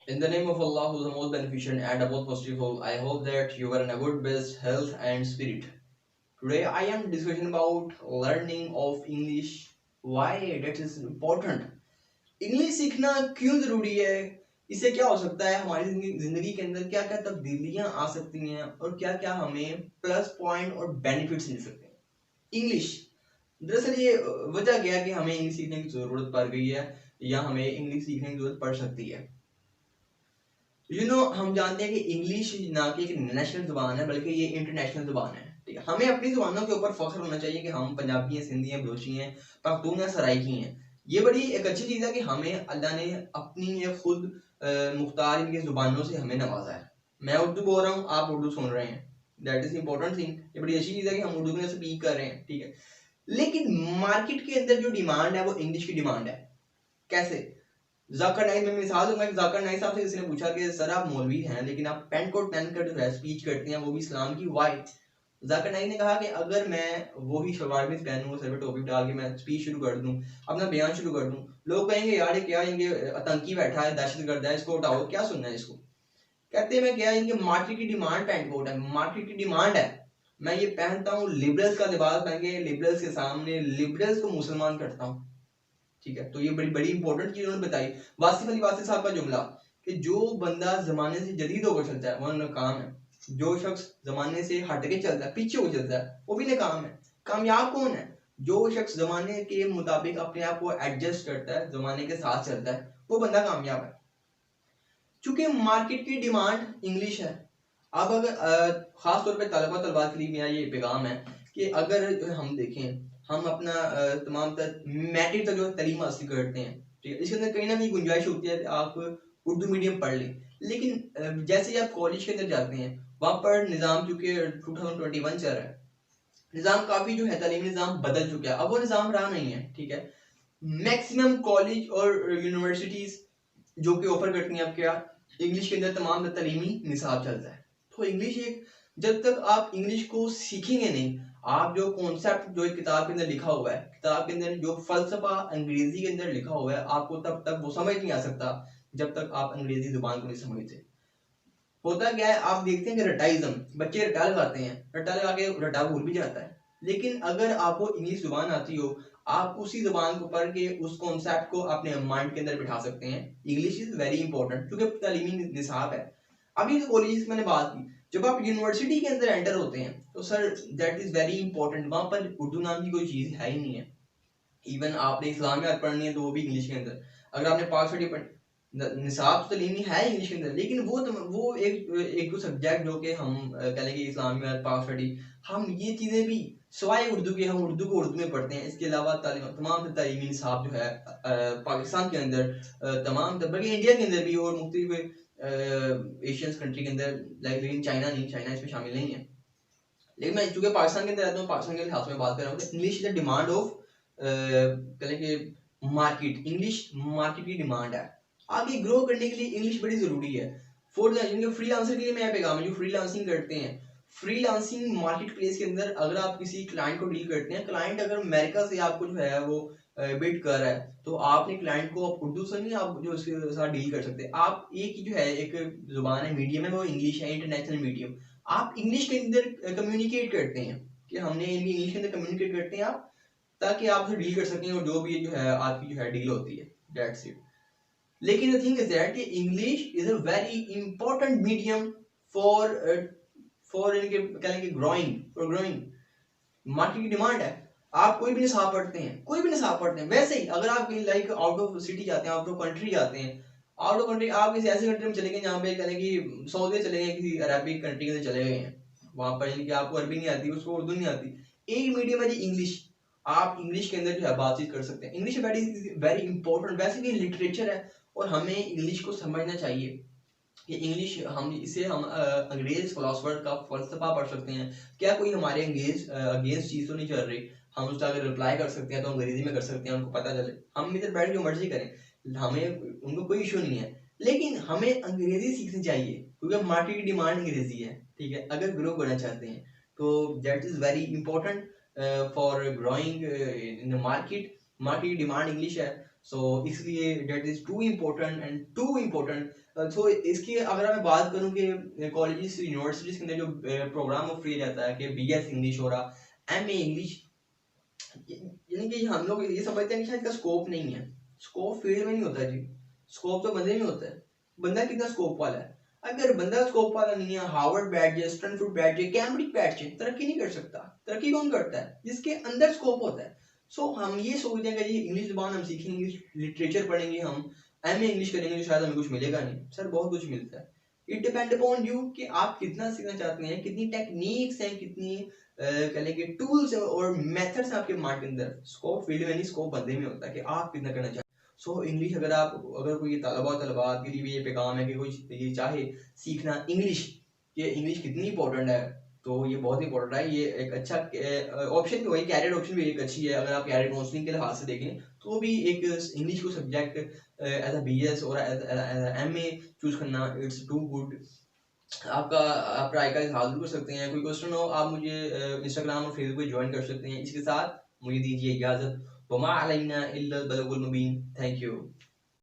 In the name of Allah, who is the most beneficent and the most merciful, I hope that you are in a good best health and spirit. Today I am discussing about learning of English. Why that is important. English सीखना क्यों जरूरी है, इससे क्या हो सकता है, हमारी जिंदगी के अंदर क्या क्या तब्दीलियां आ सकती हैं और क्या क्या हमें प्लस पॉइंट और बेनिफिट्स मिल सकते हैं। इंग्लिश दरअसल ये वजह क्या है कि हमें इंग्लिश सीखने की जरूरत पड़ गई है या हमें इंग्लिश सीखने की जरूरत पड़ सकती है। हम जानते हैं कि इंग्लिश ना कि एक नेशनल जुबान है बल्कि ये इंटरनेशनल जुबान है। ठीक है, हमें अपनी जुबानों के ऊपर फख्र होना चाहिए कि हम पंजाबी हैं, सिंधी हैं, बलोची हैं, पख्तून हैं, सराइकी हैं। ये बड़ी एक अच्छी चीज़ है कि हमें अल्लाह ने अपनी ये खुद मुख्तार इनकी जुबानों से हमें नवाजा है। मैं उर्दू बोल रहा हूँ, आप उर्दू सुन रहे हैं, दैट इज इंपॉर्टेंट थिंग। ये बड़ी अच्छी चीज़ है कि हम उर्दू में स्पीक कर रहे हैं। ठीक है, लेकिन मार्केट के अंदर जो डिमांड है वो इंग्लिश की डिमांड है। कैसे? जाकिर नाइक में मिसाल दूंगा, जाकिर नाइक साहब से किसी ने पूछा कि सर आप मौलवी हैं लेकिन आप पेंट कोट पहन कर जो है स्पीच करते हैं वो भी इस्लाम की, वाई? जाकिर नाइक ने कहा कि अगर मैं वही शलवार कमीज पहनूं, सर पे टोपी डाल के मैं स्पीच शुरू कर दूं, अपना बयान शुरू कर दूं, लोग कहेंगे यार ये क्या, इनके आतंकी बैठा है, दहशतगर्द है, इसको उठाओ, क्या सुनना है इसको। कहते हैं मैं क्या, इनके मार्केट की डिमांड पेंट कोट है, मार्केट की डिमांड है। मैं ये पहनता हूँ, लिबरल्स का लिबास पहन के लिबरल्स के सामने लिबरल्स को मुसलमान करता हूँ। ठीक है, तो ये बड़ी बड़ी इंपॉर्टेंट चीज उन्होंने बताई। वासिफ अली वासिफ साहब का जुमला कि जो बंदा जमाने से जदीद होकर चलता है वो नाकाम है, जो शख्स जमाने से हट के चलता है, पीछे हो चलता है, वो भी नाकाम है। कामयाब कौन है? जो शख्स जमाने के मुताबिक अपने आप को एडजस्ट करता है, जमाने के साथ चलता है, वो बंदा कामयाब है। चूंकि मार्केट की डिमांड इंग्लिश है। अब अगर खास तौर पे तलबा तलबात के लिए मेरा ये पैगाम है कि अगर हम देखें, हम अपना तमाम तर मैट्रिक तक जो तालीम हासिल करते हैं, ठीक है, इसके अंदर कहीं ना कहीं गुंजाइश होती है कि आप उर्दू मीडियम पढ़ लें। लेकिन जैसे ही आप कॉलेज के अंदर जाते हैं, वहाँ पर निज़ाम चूंकि 2021 चल रहा है, निज़ाम काफ़ी जो है तालीमी निज़ाम बदल चुका है, अब वो निज़ाम रहा नहीं है। ठीक है, मैक्सिमम कॉलेज और यूनिवर्सिटीज़ जो कि ऑफर करती हैं, आप क्या इंग्लिश के अंदर तमाम तालीमी निसाब चलता है। तो इंग्लिश एक, जब तक आप इंग्लिश को सीखेंगे नहीं, आप जो कॉन्सेप्ट जो एक किताब के अंदर लिखा हुआ है, किताब के अंदर जो फलसफा अंग्रेजी के अंदर लिखा हुआ है, आपको तब तक वो समझ नहीं आ सकता जब तक आप अंग्रेजी जुबान को नहीं समझते। होता क्या है, आप देखते हैं कि रटाइज्म, बच्चे रटा लगाते हैं, रटा लगा के रटा भूल भी जाता है। लेकिन अगर आपको इंग्लिश जुबान आती हो, आप उसी जुबान को पढ़ के उस कॉन्सेप्ट को अपने माइंड के अंदर बिठा सकते हैं। इंग्लिश इज वेरी इंपॉर्टेंट क्योंकि तालीमी निसाब है। अभी तो कॉलेज मैंने बात की, जब आप यूनिवर्सिटी के अंदर एंटर होते हैं तो sir that is very important, वहां पर उर्दू नाम की कोई चीज है ही नहीं है। इवन आपने इस्लामियात पढ़नी है तो वो भी इंग्लिश के अंदर। अगर आपने पाक स्टडी निसाब तो तलीमी है इंग्लिश के अंदर, लेकिन वो एक तो सब्जेक्ट जो कि हम कह लेंगे इस्लामियात, पाक स्टडी, हम ये चीज़ें भी सवाए उर्दू के हम उर्दू को उर्दू में पढ़ते हैं। इसके अलावा तमाम तलीमी निसाब जो है पाकिस्तान के अंदर तमाम, बल्कि इंडिया के अंदर भी और मुख्तलिफ एशियन कंट्री के अंदर, लेकिन चाइना नहीं, चाइना इसमें शामिल नहीं है। लेकिन मैं चूंकि पाकिस्तान के अंदर रहता हूँ, पाकिस्तान के लिहाज में बात कर रहा हूँ, English is the demand of कहें कि मार्केट, इंग्लिश मार्केट की डिमांड है। आगे ग्रो करने के लिए इंग्लिश बड़ी जरूरी है। फॉर फ्रीलांसर के लिए मैं पैगाम है जो फ्रीलांसिंग करते हैं, फ्रीलांसिंग मार्केट प्लेस के अंदर अगर आप किसी क्लाइंट को डील करते हैं, क्लाइंट अगर अमेरिका से आपको जो है वो बिड कर रहा है, तो आपने क्लाइंट को आप उर्दू से नहीं, आप जो उसके साथ डील कर सकते हैं। आप एक ही जो है एक जुबान है, मीडियम है, वो इंग्लिश है, इंटरनेशनल मीडियम। आप इंग्लिश के अंदर कम्युनिकेट करते हैं कि हमने इंग्लिश के अंदर कम्युनिकेट करते हैं आप, ताकि आप डील कर सकें और जो भी जो है आपकी जो है डील होती है, दैट्स इट। लेकिन द थिंग इज दैट कि English is a very important medium for for इनके कह लेंगे ग्रोइंग मार्केट की डिमांड है। आप कोई भी निसाब पढ़ते हैं, कोई भी निसाब पढ़ते हैं, वैसे ही अगर आप कहीं लाइक आउट ऑफ सिटी जाते हैं, आउट ऑफ कंट्री जाते हैं, आउट ऑफ कंट्री आप किसी ऐसी कंट्री में चले गए जहाँ पे कह लें कि सऊदी चले गए, किसी अरबिक कंट्री के अंदर चले गए हैं, वहां पर इनकी आपको अरबी नहीं आती, उसको उर्दू नहीं आती, एक मीडियम है जी इंग्लिश। आप इंग्लिश के अंदर जो है बातचीत कर सकते हैं। इंग्लिश वेरी वेरी इंपॉर्टेंट, वैसे भी लिटरेचर है और हमें इंग्लिश को समझना चाहिए कि इंग्लिश हम इसे हम अंग्रेज फिलोसफर का फलसफा पढ़ सकते हैं। क्या कोई हमारे अगेंस्ट चीज तो नहीं चल रही, हम उसका अगर रिप्लाई कर सकते हैं तो अंग्रेजी में कर सकते हैं, उनको पता चले, हम इधर बैठ जो मर्जी करें, हमें उनको कोई इशू नहीं है। लेकिन हमें अंग्रेजी सीखनी चाहिए क्योंकि मार्केट की डिमांड अंग्रेजी है। ठीक है, अगर ग्रो करना चाहते हैं तो that is very important for growing in the market की डिमांड इंग्लिश है। सो इसलिए that is too important and too important तो इसकी अगर मैं बात करूं कि कॉलेजेस यूनिवर्सिटीज के अंदर जो प्रोग्राम ऑफ फ्री रहता है कि बीएस इंग्लिश हो रहा, एमए इंग्लिश, यानी कि हम लोग ये समझते हैं कि शायद इसका स्कोप नहीं है। स्कोप फील्ड में नहीं होता जी, स्कोप तो बंदे में होता है। बंदा कितना स्कोप वाला है। अगर बंदा स्कोप वाला नहीं है, हार्वर्ड बैठ जाए, स्टैनफोर्ड बैठ जाए, कैम्ब्रिज बैठ जाए, तरक्की नहीं कर सकता। तरक्की कौन करता है? जिसके अंदर स्कोप होता है। सो हम ये सोचते हैं कि जी इंग्लिश जुबान हम सीखेंगे, इंग्लिश लिटरेचर पढ़ेंगे, हम एमए इंग्लिश करेंगे तो शायद हमें कुछ मिलेगा नहीं। सर बहुत कुछ मिलता है। इट डिपेंड अपॉन यू कि आप कितना सीखना चाहते हैं, कितनी टेक्निक्स हैं, कितनी कह लेंगे टूल्स और मेथड्स आपके माइंड के अंदर। स्कोप फील्ड में नहीं, स्कोप बंदे में होता है कि आप कितना करना चाहते हैं। सो इंग्लिश अगर कोई तलबात के लिए भी ये पैगाम है कि कोई ये चाहे सीखना इंग्लिश, ये इंग्लिश कितनी इंपॉर्टेंट है, तो ये बहुत इंपॉर्टेंट है। ये एक अच्छा ऑप्शन भी, वही कैरियर ऑप्शन भी एक अच्छी है। अगर आप कैरियर काउंसलिंग के लिहाज से देखें तो भी एक इंग्लिश को सब्जेक्ट एज अ बीएस और एज एमए चूज करना, इट्स टू गुड। आपका आप राय का इजहार भी कर सकते हैं। कोई क्वेश्चन हो आप मुझे इंस्टाग्राम और फेसबुक पे ज्वाइन कर सकते हैं। इसके साथ मुझे दीजिए इजाजत। वमा अलैना इल्लल बलागुल मुबीन। Thank you.